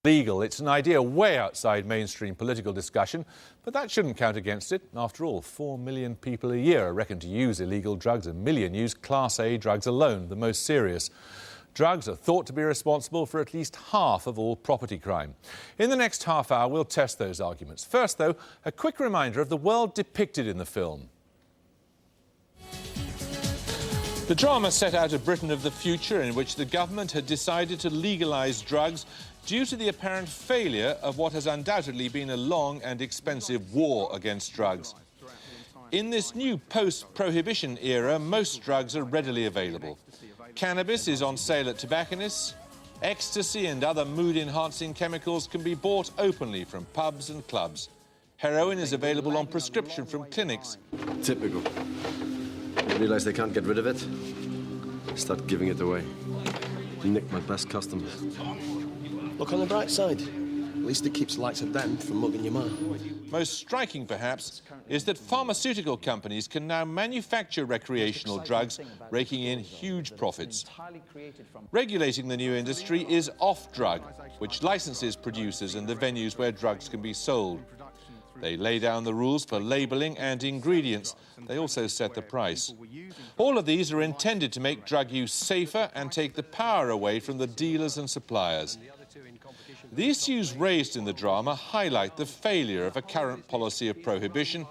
Legal. It's an idea way outside mainstream political discussion, but that shouldn't count against it. After all, 4 million people a year are reckoned to use illegal drugs. 1 million use Class A drugs alone, the most serious. Drugs are thought to be responsible for at least half of all property crime. In the next half hour, we'll test those arguments. First, though, a quick reminder of the world depicted in the film. The drama set out a Britain of the future in which the government had decided to legalise drugs due to the apparent failure of what has undoubtedly been a long and expensive war against drugs. In this new post-prohibition era, most drugs are readily available. Cannabis is on sale at tobacconists. Ecstasy and other mood-enhancing chemicals can be bought openly from pubs and clubs. Heroin is available on prescription from clinics. Typical. They realise they can't get rid of it, start giving it away. Nick my best customers. Look on the bright side. At least it keeps the likes of them from mugging your ma. Most striking, perhaps, is that pharmaceutical companies can now manufacture recreational drugs, raking in huge profits. Regulating the new industry is Off-Drug, which licenses producers and the venues where drugs can be sold. They lay down the rules for labelling and ingredients. They also set the price. All of these are intended to make drug use safer and take the power away from the dealers and suppliers. The issues raised in the drama highlight the failure of a current policy of prohibition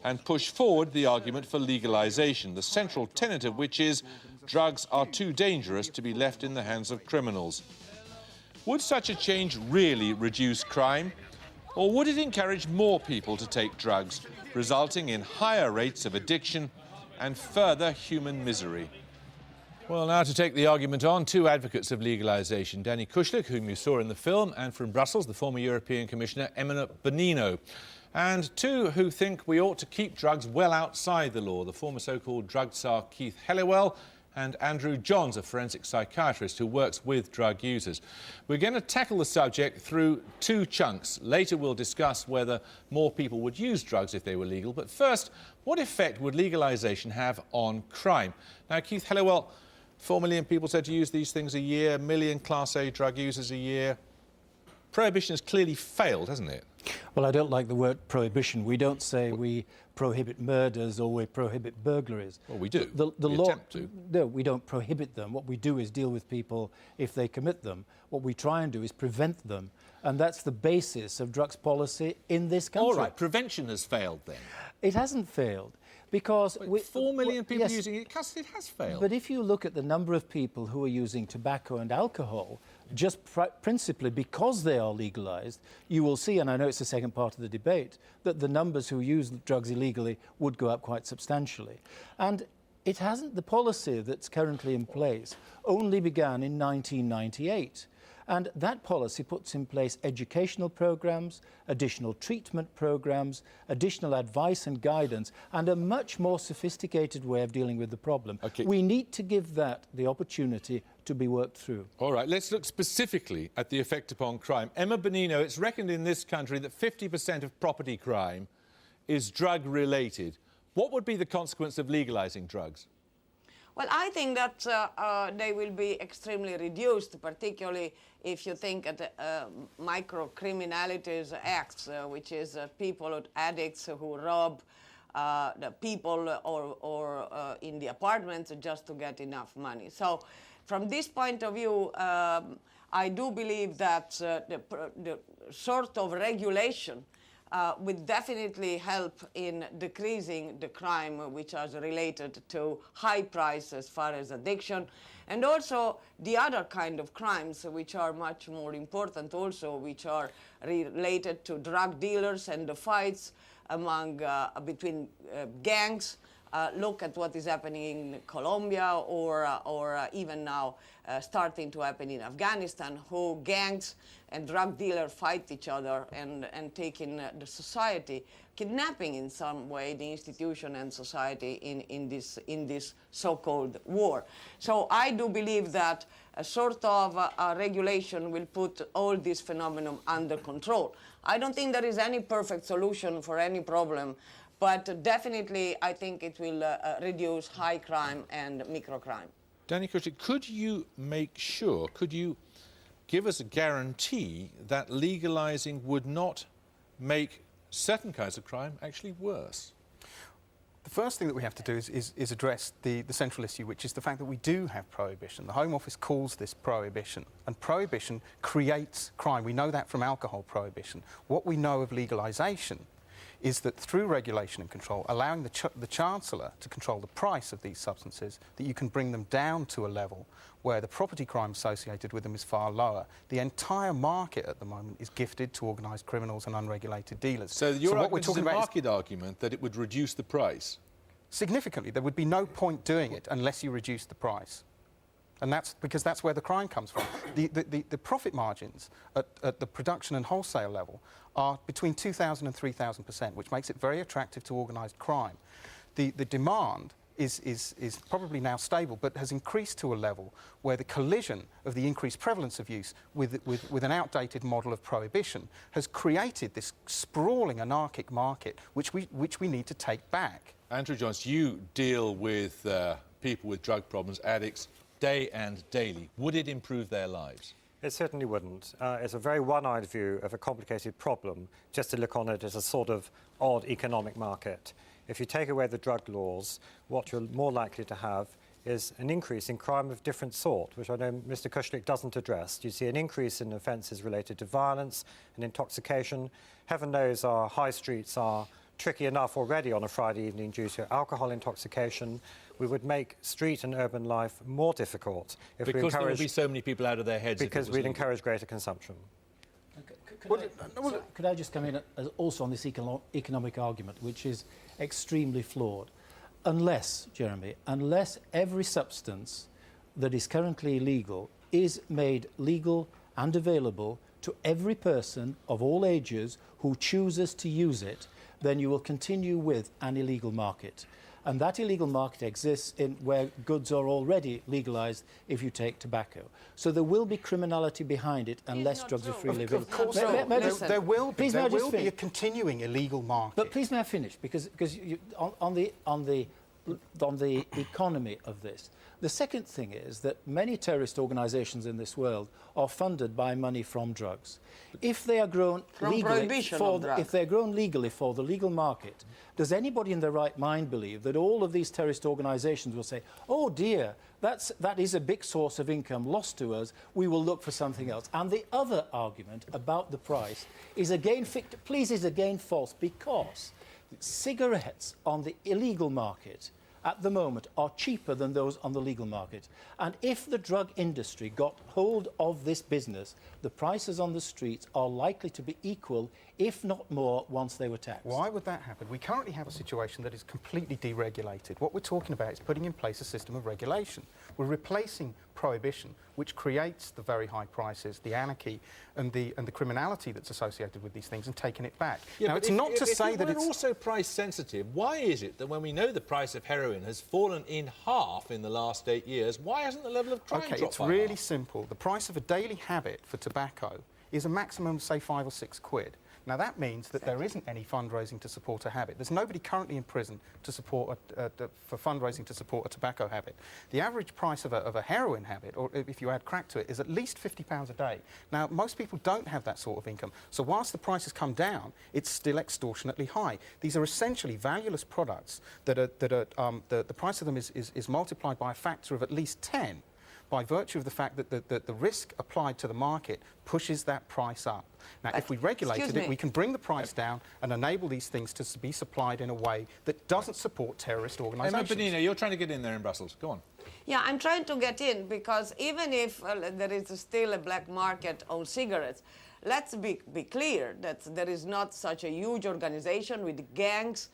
and push forward the argument for legalisation, the central tenet of which is drugs are too dangerous to be left in the hands of criminals. Would such a change really reduce crime? Or would it encourage more people to take drugs, resulting in higher rates of addiction and further human misery? Well, now to take the argument on, two advocates of legalisation, Danny Kushlik, whom you saw in the film, and from Brussels, the former European Commissioner, Emma Bonino. And two who think we ought to keep drugs well outside the law, the former so-called drug czar Keith Helliwell and Andrew Johns, a forensic psychiatrist who works with drug users. We're going to tackle the subject through two chunks. Later we'll discuss whether more people would use drugs if they were legal. But first, what effect would legalisation have on crime? Now, Keith Helliwell, 4 million people said to use these things a year, 1 million Class A drug users a year. Prohibition has clearly failed, hasn't it? Well, I don't like the word prohibition. We don't say we prohibit murders or we prohibit burglaries. Well, we do. The we law, attempt to. No, we don't prohibit them. What we do is deal with people if they commit them. What we try and do is prevent them. And that's the basis of drugs policy in this country. All right, prevention has failed then. It hasn't failed. Because 4 million people yes, using it, it has failed. But if you look at the number of people who are using tobacco and alcohol, just principally because they are legalised, you will see, and I know it's the second part of the debate, that the numbers who use drugs illegally would go up quite substantially. And it hasn't, the policy that's currently in place only began in 1998. And that policy puts in place educational programmes, additional treatment programmes, additional advice and guidance, and a much more sophisticated way of dealing with the problem. Okay. We need to give that the opportunity to be worked through. All right, let's look specifically at the effect upon crime. Emma Bonino, it's reckoned in this country that 50% of property crime is drug-related. What would be the consequence of legalising drugs? Well, I think that they will be extremely reduced, particularly if you think at micro-criminalities acts, which is people, addicts who rob the people or in the apartments just to get enough money. So from this point of view, I do believe that the sort of regulation would definitely help in decreasing the crime which is related to high price as far as addiction, and also the other kind of crimes which are much more important also, which are related to drug dealers and the fights among between gangs. Look at what is happening in Colombia or even now starting to happen in Afghanistan, who gangs and drug dealers fight each other and taking the society, kidnapping in some way the institution and society in this so-called war. So I do believe that a sort of regulation will put all this phenomenon under control. I don't think there is any perfect solution for any problem, but definitely I think it will reduce high crime and microcrime. Danny Kushlik, could you make sure, could you give us a guarantee that legalising would not make certain kinds of crime actually worse? The first thing that we have to do is address the central issue, which is the fact that we do have prohibition. The Home Office calls this prohibition, and prohibition creates crime. We know that from alcohol prohibition. What we know of legalisation is that through regulation and control, allowing the Chancellor to control the price of these substances, that you can bring them down to a level where the property crime associated with them is far lower. The entire market at the moment is gifted to organised criminals and unregulated dealers. So what we're talking about is a market argument that it would reduce the price? Significantly. There would be no point doing it unless you reduce the price. And that's because that's where the crime comes from. The profit margins at the production and wholesale level are between 2,000 and 3,000%, which makes it very attractive to organised crime. The demand is probably now stable, but has increased to a level where the collision of the increased prevalence of use with an outdated model of prohibition has created this sprawling anarchic market, which we need to take back. Andrew Jones, you deal with people with drug problems, addicts, day and daily. Would it improve their lives? It certainly wouldn't. It's a very one-eyed view of a complicated problem, just to look on it as a sort of odd economic market. If you take away the drug laws, what you're more likely to have is an increase in crime of different sort, which I know Mr. Kushlik doesn't address. You see an increase in offences related to violence and intoxication. Heaven knows our high streets are tricky enough already on a Friday evening due to alcohol intoxication. We would make street and urban life more difficult if we encourage... Because there would be so many people out of their heads. Because we'd encourage greater consumption. Could I just come in also on this economic argument, which is extremely flawed? Unless, Jeremy, unless every substance that is currently illegal is made legal and available to every person of all ages who chooses to use it, then you will continue with an illegal market. And that illegal market exists in where goods are already legalised if you take tobacco. So there will be criminality behind it unless drugs are freely available. Of course there will be a continuing illegal market. But please may I finish? Because on the economy of this. The second thing is that many terrorist organisations in this world are funded by money from drugs. If they are grown legally for the legal market, does anybody in their right mind believe that all of these terrorist organisations will say, oh dear, that is a big source of income lost to us, we will look for something else? And the other argument about the price is again false, because cigarettes on the illegal market at the moment are cheaper than those on the legal market. And if the drug industry got hold of this business, the prices on the streets are likely to be equal, if not more, once they were taxed. Why would that happen? We currently have a situation that is completely deregulated. What we're talking about is putting in place a system of regulation. We're replacing prohibition, which creates the very high prices, the anarchy and the criminality that's associated with these things, and taking it back. Yeah, now, it's not to say that it's also price sensitive. Why is it that when we know the price of heroin has fallen in half in the last 8 years, why hasn't the level of crime dropped it's by really half? simple. The price of a daily habit for tobacco is a maximum of, say, 5 or 6 quid. Now, that means that there isn't any fundraising to support a habit. There's nobody currently in prison to support for fundraising to support a tobacco habit. The average price of a heroin habit, or if you add crack to it, is at least £50 a day. Now, most people don't have that sort of income. So whilst the price has come down, it's still extortionately high. These are essentially valueless products that the price of them is multiplied by a factor of at least 10 by virtue of the fact that the risk applied to the market pushes that price up. Now, if we regulated it, we can bring the price down and enable these things to be supplied in a way that doesn't support terrorist organisations. Emma Bonino, you're trying to get in there in Brussels. Go on. Yeah, I'm trying to get in because even if there is still a black market on cigarettes, let's be clear that there is not such a huge organisation with gangs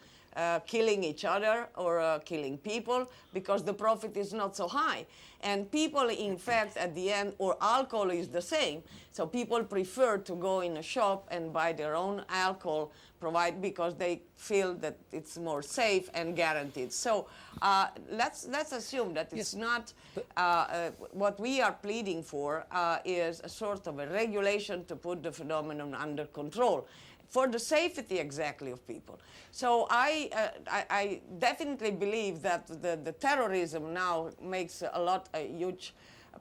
killing each other or killing people, because the profit is not so high. And people, in fact, at the end, or alcohol is the same. So people prefer to go in a shop and buy their own alcohol, because they feel that it's more safe and guaranteed. So let's assume that it's not what we are pleading for is a sort of a regulation to put the phenomenon under control, for the safety exactly of people. So I definitely believe that the terrorism now makes a huge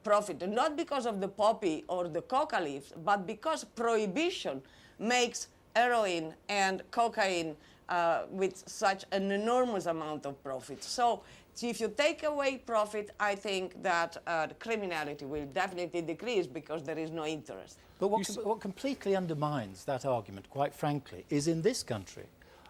profit, not because of the poppy or the coca leaves, but because prohibition makes heroin and cocaine with such an enormous amount of profit. So if you take away profit, I think that the criminality will definitely decrease because there is no interest. But what completely undermines that argument, quite frankly, is in this country,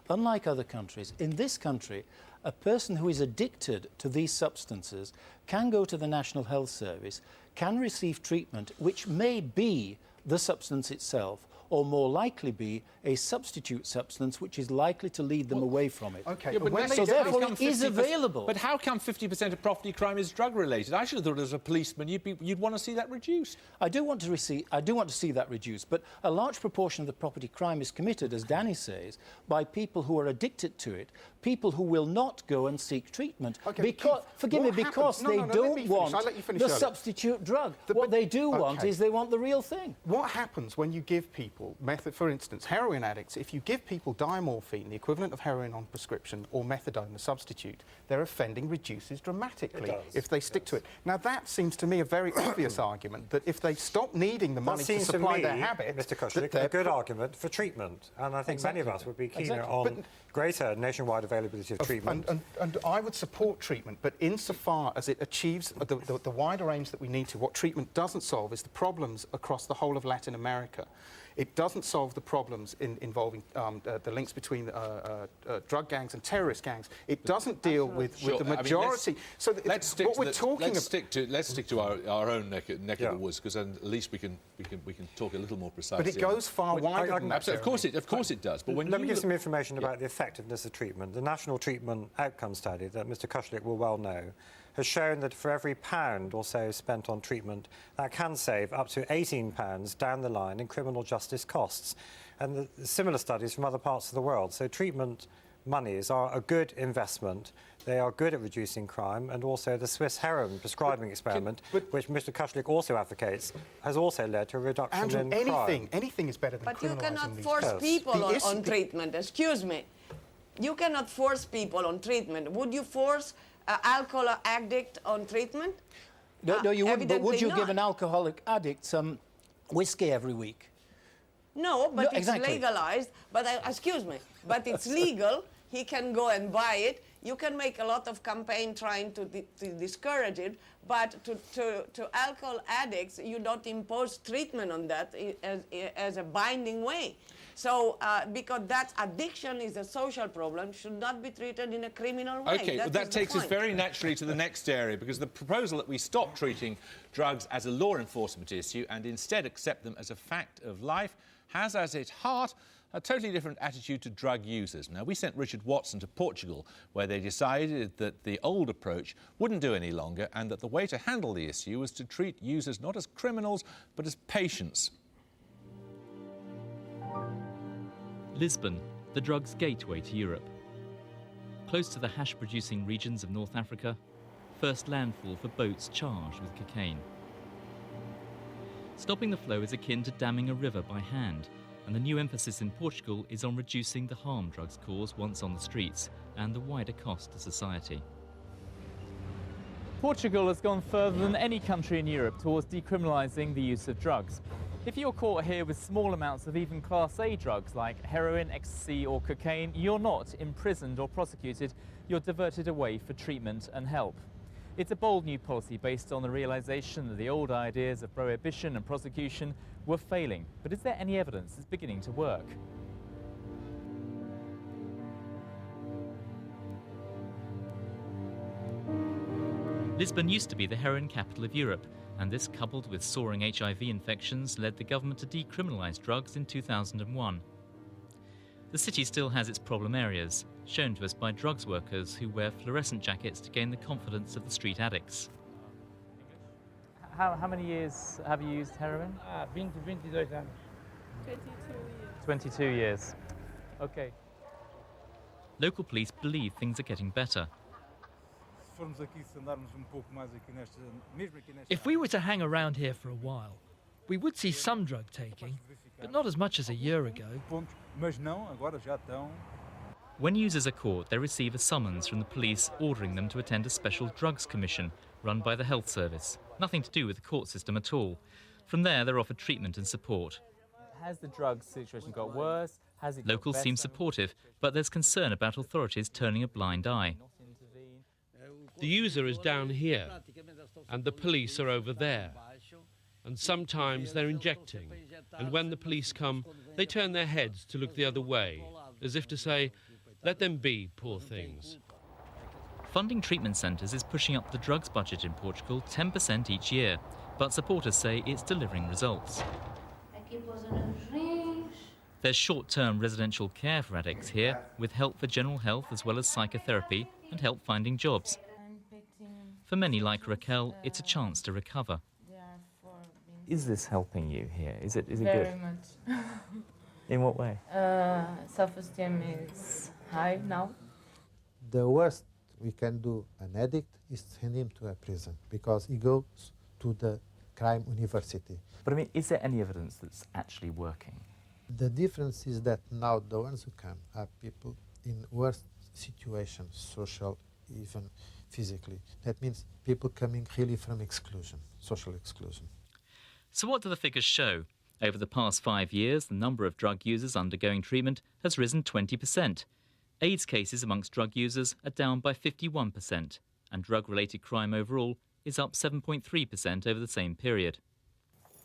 unlike other countries, in this country, a person who is addicted to these substances can go to the National Health Service, can receive treatment which may be the substance itself, or more likely be a substitute substance which is likely to lead them away from it. Okay, Yeah, but So therefore it is 50%. available. But how come 50% of property crime is drug-related? I should have thought as a policeman you'd want to see that reduced. I do want to see that reduced, but a large proportion of the property crime is committed, as Danny says, by people who are addicted to it, people who will not go and seek treatment. Okay, because, forgive me, because they don't want the substitute drug. What they do want is they want the real thing. What happens when you give people, for instance, heroin addicts, if you give people diamorphine, the equivalent of heroin on prescription, or methadone, the substitute, their offending reduces dramatically if they stick to it. Now, that seems to me a very obvious argument, that if they stop needing the money to supply their habit... Mr. Kushlik, a good argument for treatment. And I think many of us would be keener on greater nationwide availability of treatment. And I would support treatment, but insofar as it achieves the wider aims that we need to, what treatment doesn't solve is the problems across the whole of Latin America. It doesn't solve the problems involving the links between drug gangs and terrorist gangs. It doesn't deal with the majority. I mean, let's stick to our own neck of the woods, because then at least we can talk a little more precisely. But it goes far wider than that. Absolutely, of course it does. But when let me give some information about the effectiveness of treatment. The National Treatment Outcome Study that Mr. Kushlik will well know has shown that for every £1 or so spent on treatment, that can save up to £18 down the line in criminal justice costs. And the similar studies from other parts of the world. So treatment monies are a good investment. They are good at reducing crime, and also the Swiss heroin prescribing experiment, which Mr. Kushlik also advocates, has also led to a reduction in crime. Anything is better than But you criminalising cannot these force drugs. people on treatment. Excuse me. You cannot force people on treatment. Would you force an alcohol addict on treatment? No, you wouldn't. But would you Evidently give an alcoholic addict some whiskey every week? No, but it's exactly. legalized. But excuse me, but it's legal. He can go and buy it. You can make a lot of campaign trying to discourage it, but to alcohol addicts, you don't impose treatment on that as a binding way. So, because that addiction is a social problem, should not be treated in a criminal way. OK, well, that takes us very naturally to the next area, because the proposal that we stop treating drugs as a law enforcement issue and instead accept them as a fact of life has as its heart a totally different attitude to drug users. Now, we sent Richard Watson to Portugal, where they decided that the old approach wouldn't do any longer and that the way to handle the issue was to treat users not as criminals, but as patients. Lisbon, the drug's gateway to Europe. Close to the hash-producing regions of North Africa, first landfall for boats charged with cocaine. Stopping the flow is akin to damming a river by hand, and the new emphasis in Portugal is on reducing the harm drugs cause once on the streets and the wider cost to society. Portugal has gone further than any country in Europe towards decriminalising the use of drugs. If you're caught here with small amounts of even Class A drugs like heroin, ecstasy or cocaine, you're not imprisoned or prosecuted, you're diverted away for treatment and help. It's a bold new policy based on the realisation that the old ideas of prohibition and prosecution were failing. But is there any evidence it's beginning to work? Lisbon used to be the heroin capital of Europe, and this, coupled with soaring HIV infections, led the government to decriminalise drugs in 2001. The city still has its problem areas, shown to us by drugs workers who wear fluorescent jackets to gain the confidence of the street addicts. How many years have you used heroin? 22 years. 22 years. OK. Local police believe things are getting better. If we were to hang around here for a while, we would see some drug taking, but not as much as a year ago. When users are caught, they receive a summons from the police ordering them to attend a special drugs commission run by the health service. Nothing to do with the court system at all. From there, they're offered treatment and support. Has the drug situation got worse? Has it got Locals better? seem supportive, but there's concern about authorities turning a blind eye. The user is down here, and the police are over there. And sometimes they're injecting, and when the police come, they turn their heads to look the other way, as if to say, let them be, poor things. Funding treatment centres is pushing up the drugs budget in Portugal 10% each year, but supporters say it's delivering results. There's short-term residential care for addicts here, with help for general health as well as psychotherapy and help finding jobs. For many like Raquel, it's a chance to recover. Is this helping you here? Is it Very good? much. In what way? Self-esteem is high now. The worst we can do an addict is send him to a prison because he goes to the crime university. But I mean, is there any evidence that's actually working? The difference is that now the ones who come are people in worse situations, social, even physically. That means people coming really from exclusion, social exclusion. So what do the figures show? Over the past 5 years, the number of drug users undergoing treatment has risen 20%. AIDS cases amongst drug users are down by 51%, and drug-related crime overall is up 7.3% over the same period.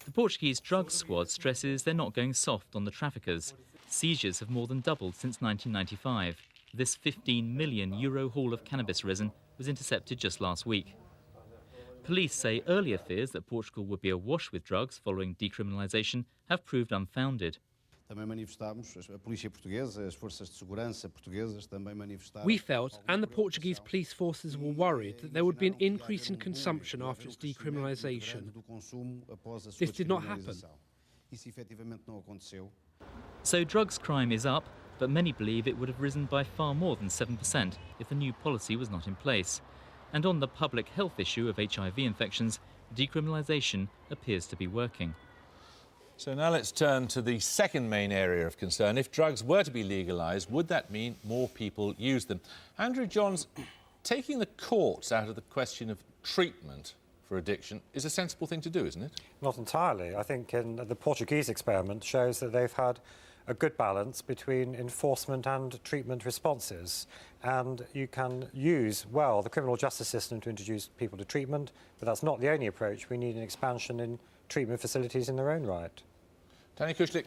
The Portuguese drug squad stresses they're not going soft on the traffickers. Seizures have more than doubled since 1995. This €15 million haul of cannabis resin was intercepted just last week. Police say earlier fears that Portugal would be awash with drugs following decriminalisation have proved unfounded. We felt, and the Portuguese police forces were worried, that there would be an increase in consumption after its decriminalisation. This did not happen. So drugs crime is up, but many believe it would have risen by far more than 7% if the new policy was not in place. And on the public health issue of HIV infections, decriminalisation appears to be working. So now let's turn to the second main area of concern. If drugs were to be legalised, would that mean more people use them? Andrew Johns, taking the courts out of the question of treatment for addiction is a sensible thing to do, isn't it? Not entirely. I think the Portuguese experiment shows that they've had a good balance between enforcement and treatment responses. And you can use, well, the criminal justice system to introduce people to treatment, but that's not the only approach. We need an expansion in treatment facilities in their own right. Tanya Kushlik,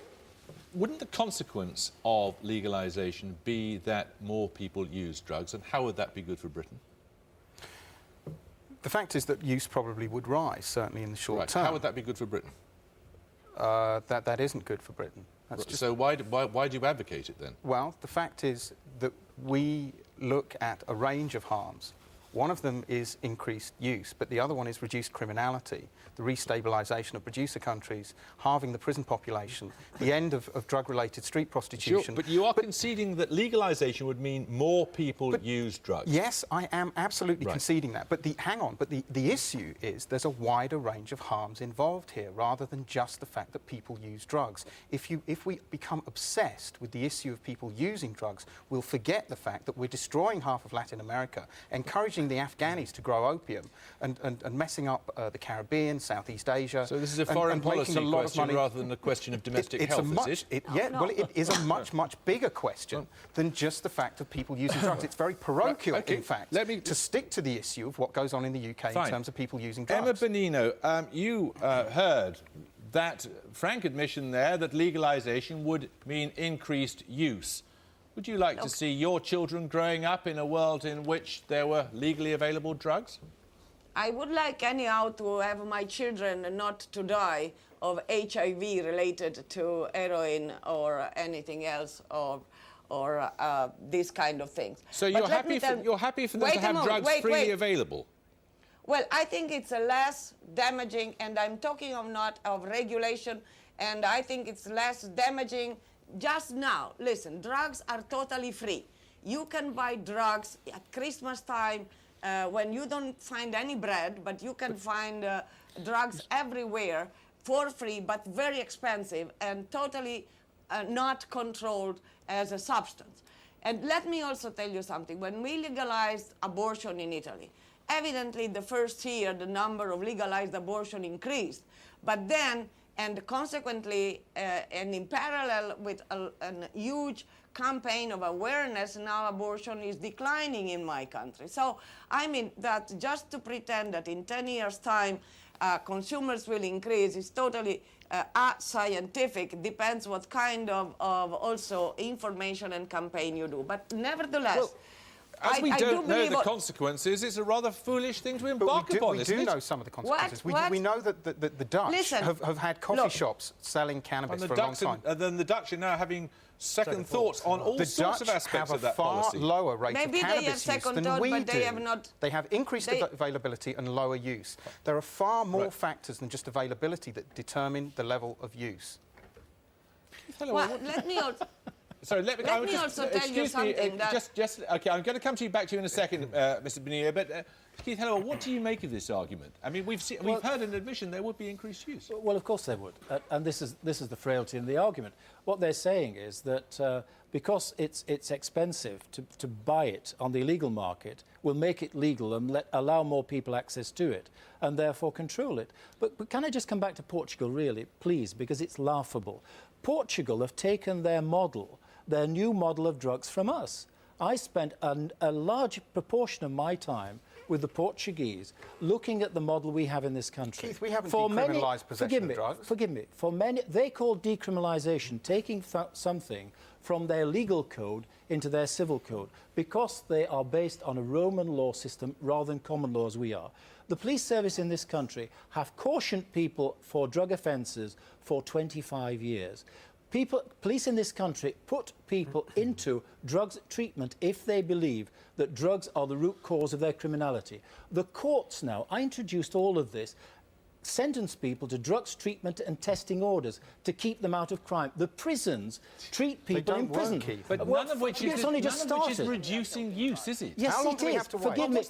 wouldn't the consequence of legalisation be that more people use drugs, and how would that be good for Britain? The fact is that use probably would rise, certainly in the short term. How would that be good for Britain? That isn't good for Britain. So why do you advocate it then? Well, the fact is that we look at a range of harms. One of them is increased use, but the other one is reduced criminality, the restabilisation of producer countries, halving the prison population, the end of drug-related street prostitution. Sure, but you are conceding that legalisation would mean more people use drugs. Yes, I am absolutely conceding that. But the issue is there's a wider range of harms involved here, rather than just the fact that people use drugs. If we become obsessed with the issue of people using drugs, we'll forget the fact that we're destroying half of Latin America, encouraging the Afghanis to grow opium and messing up the Caribbean, Southeast Asia. So this is a foreign policy question rather than a question of domestic health, is it? Well, it is a much bigger question than just the fact of people using drugs. It's very parochial, in fact, to stick to the issue of what goes on in the UK in terms of people using drugs. Emma Bonino, you heard that frank admission there that legalisation would mean increased use. Would you like to see your children growing up in a world in which there were legally available drugs? I would like anyhow to have my children not to die of HIV related to heroin or anything else or these kind of things. So you're happy for them to have drugs freely available? Well, I think it's less damaging, and I'm talking not of regulation, and I think it's less damaging. Just now, listen, drugs are totally free. You can buy drugs at Christmas time when you don't find any bread, but you can find drugs everywhere for free, but very expensive and totally not controlled as a substance. And let me also tell you something. When we legalized abortion in Italy, evidently the first year the number of legalized abortion increased. But then, and consequently, and in parallel with a huge campaign of awareness, now abortion is declining in my country. So, I mean, that just to pretend that in 10 years' time consumers will increase is totally scientific. Depends what kind of also information and campaign you do. But nevertheless, well, as we don't know the consequences, it's a rather foolish thing to embark upon, isn't it? We do know some of the consequences. We know that the Dutch have had coffee shops selling cannabis for a long time. And then the Dutch are now having second thoughts on all sorts of aspects of that policy. The Dutch have a far lower rate of cannabis use than we do. They have not. They have increased availability and lower use. There are far more factors than just availability that determine the level of use. Well, let me also... Sorry, let me also tell you something. Okay, I'm going to come back to you in a second, Mr. Bonilla, but Keith Helliwell, what do you make of this argument? I mean, we've heard an admission there would be increased use. Well, of course there would, and this is the frailty in the argument. What they're saying is that because it's expensive to buy it on the illegal market, we'll make it legal and allow more people access to it, and therefore control it. But can I just come back to Portugal, really, please, because it's laughable. Portugal have taken their new model of drugs from us. I spent a large proportion of my time with the Portuguese looking at the model we have in this country. Keith, we haven't decriminalised possession of drugs. Forgive me. For many, they call decriminalisation taking something from their legal code into their civil code because they are based on a Roman law system rather than common law as we are. The police service in this country have cautioned people for drug offences for 25 years. Police in this country put people into drugs treatment if they believe that drugs are the root cause of their criminality. The courts now, I introduced all of this, sentence people to drugs treatment and testing orders to keep them out of crime. The prisons treat people in prison. But none of which is reducing use, is it? Yes, it is. Forgive me.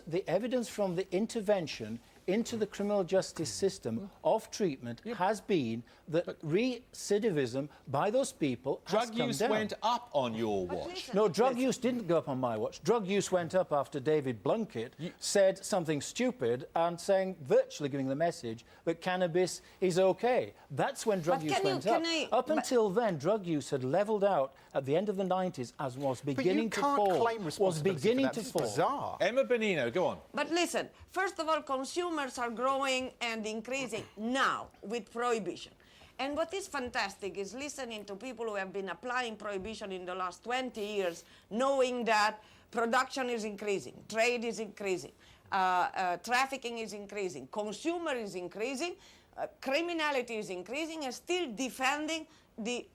The evidence from the intervention into the criminal justice system of treatment has been that recidivism by those people has come down. Drug use went up on your watch. No, drug use didn't go up on my watch. Drug use went up after David Blunkett said something stupid and virtually giving the message that cannabis is OK. That's when drug use went up. Up until then, drug use had levelled out at the end of the 90s as was beginning to fall. Was beginning to fall. Bizarre. Emma Bonino, go on. But listen, first of all, consumers are growing and increasing now with prohibition. And what is fantastic is listening to people who have been applying prohibition in the last 20 years, knowing that production is increasing, trade is increasing, trafficking is increasing, consumer is increasing, criminality is increasing, and still defending the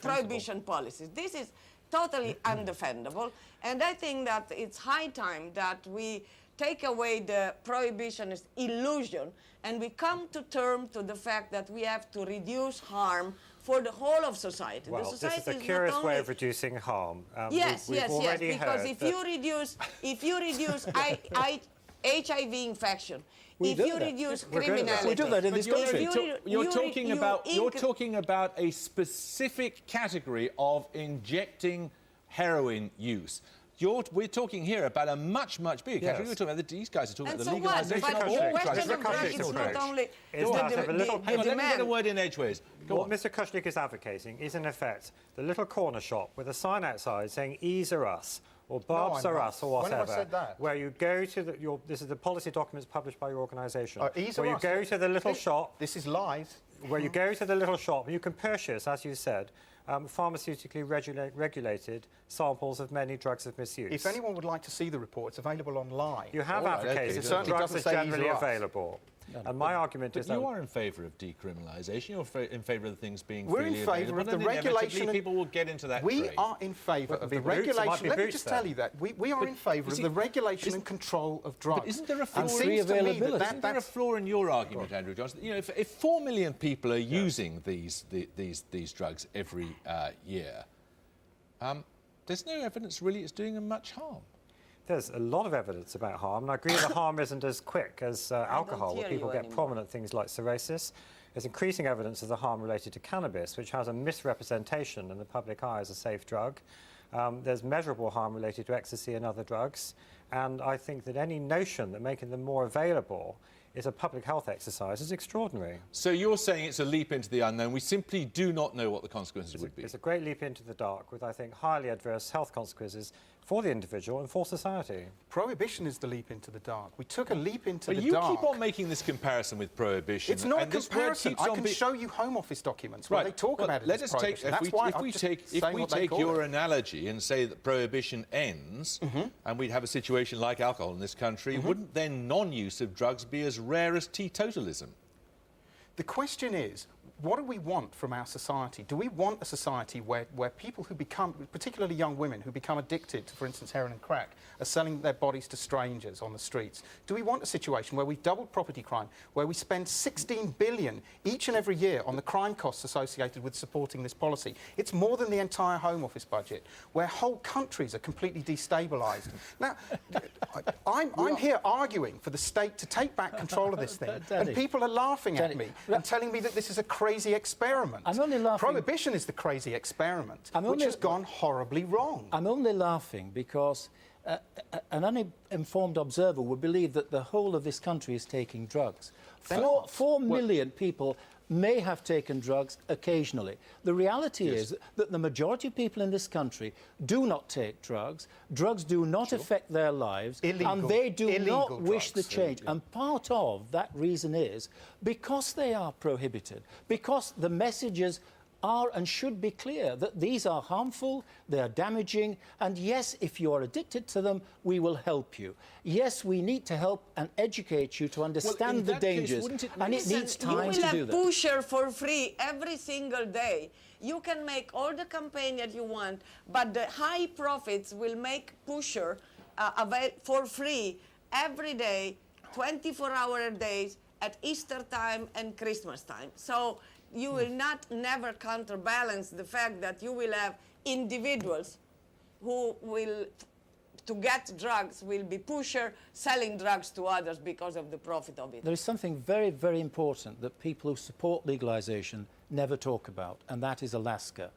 prohibition policies. This is totally undefendable. And I think that it's high time that we take away the prohibitionist illusion and we come to terms to the fact that we have to reduce harm for the whole of society. Well, the society this is a curious way of reducing harm. Yes, because if you reduce HIV infection, if you reduce criminality, we do that in this country. You're talking about a specific category of injecting heroin use. We're talking here about a much, much bigger category. We're talking about these guys are talking about the legalisation of all drugs. It's not only Hang on, let me get a word in edgeways. What Mr. Kushnik is advocating is, in effect, the little corner shop with a sign outside saying "Ease are us" or "Barbs are us" or whatever. When have I said that? Where you go to this is the policy documents published by your organisation. Ease where are you us. go to the little shop. This is lies. Where you go to the little shop and you can purchase, as you said, pharmaceutically regulated samples of many drugs of misuse. If anyone would like to see the report, it's available online. You have advocated that drugs are generally available. And my argument is that you are in favour of decriminalisation. You're in favour of the things being We're freely in favour of the regulation. People will get into that. We are in favour of the regulation. Let me just tell you that we are in favour of the regulation and control of drugs. But isn't there a flaw? Isn't there a flaw in your argument, Andrew Johnson? You know, if 4 million people are using these drugs every year, there's no evidence really it's doing them much harm. There's a lot of evidence about harm, and I agree the harm isn't as quick as alcohol, where people get prominent things like cirrhosis. There's increasing evidence of the harm related to cannabis, which has a misrepresentation in the public eye as a safe drug. There's measurable harm related to ecstasy and other drugs. And I think that any notion that making them more available is a public health exercise is extraordinary. So you're saying it's a leap into the unknown. We simply do not know what the consequences would be. It's a great leap into the dark with, I think, highly adverse health consequences for the individual and for society. Prohibition is the leap into the dark. We took a leap into the you dark. keep on making this comparison with prohibition. It's not and a comparison. I can show you Home Office documents where they talk about it as prohibition. If we take your analogy and say that prohibition ends, and we'd have a situation like alcohol in this country, wouldn't then non-use of drugs be as rare as teetotalism? The question is, what do we want from our society? Do we want a society where people who become, particularly young women who become addicted to, for instance, heroin and crack, are selling their bodies to strangers on the streets? Do we want a situation where we've doubled property crime, where we spend 16 billion each and every year on the crime costs associated with supporting this policy? It's more than the entire Home Office budget, where whole countries are completely destabilised. Now, I'm here arguing for the state to take back control of this thing, and people are laughing at me and telling me that this is a crazy experiment. I'm only laughing. Prohibition is the crazy experiment, which has gone horribly wrong. I'm only laughing because an uninformed observer would believe that the whole of this country is taking drugs. 4 million people may have taken drugs occasionally. The reality is that the majority of people in this country do not take drugs. Drugs do not affect their lives, and they do not wish the change. And part of that reason is because they are prohibited, because the messages are and should be clear that these are harmful, they are damaging, and yes, if you are addicted to them, we will help you. Yes, we need to help and educate you to understand the dangers, and it needs time to do that. You will have pusher for free every single day. You can make all the campaign that you want, but the high profits will make pusher for free every day, 24-hour days, at Easter time and Christmas time. So you will never counterbalance the fact that you will have individuals who will, to get drugs, will be pusher selling drugs to others because of the profit of it. There is something very, very important that people who support legalization never talk about, and that is Alaska.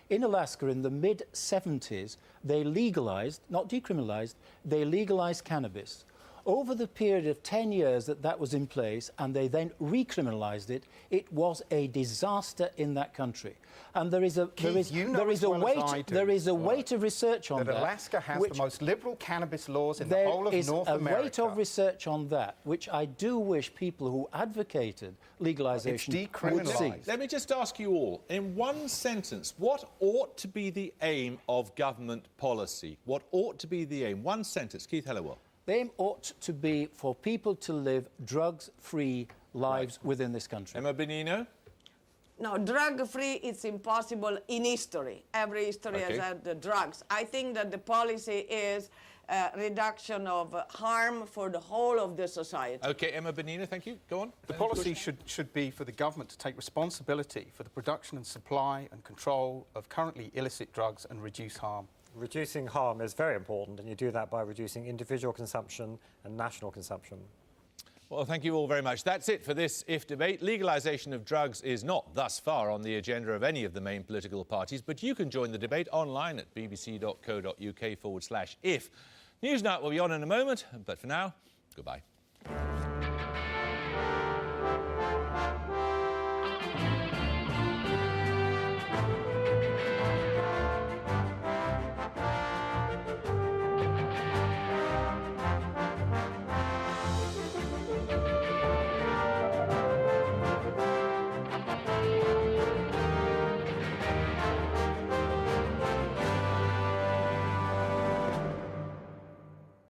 In Alaska, in the mid-70s, they legalized, not decriminalized, they legalized cannabis. Over the period of 10 years that was in place, and they then recriminalised it, it was a disaster in that country. And there is a weight of research on that. Alaska has the most liberal cannabis laws in the whole of North America. There is a weight of research on that, which I do wish people who advocated legalisation would see. Let me just ask you all, in one sentence, what ought to be the aim of government policy? What ought to be the aim? One sentence. Keith Helliwell. The aim ought to be for people to live drugs-free lives within this country. Emma Benigno? No, drug-free, it's impossible in history. Every history has had the drugs. I think that the policy is reduction of harm for the whole of the society. OK, Emma Benigno, thank you. Go on. The policy should be for the government to take responsibility for the production and supply and control of currently illicit drugs and reduce harm. Reducing harm is very important, and you do that by reducing individual consumption and national consumption. Well, thank you all very much. That's it for this IF debate. Legalisation of drugs is not thus far on the agenda of any of the main political parties, but you can join the debate online at bbc.co.uk/if. Newsnight will be on in a moment, but for now, goodbye.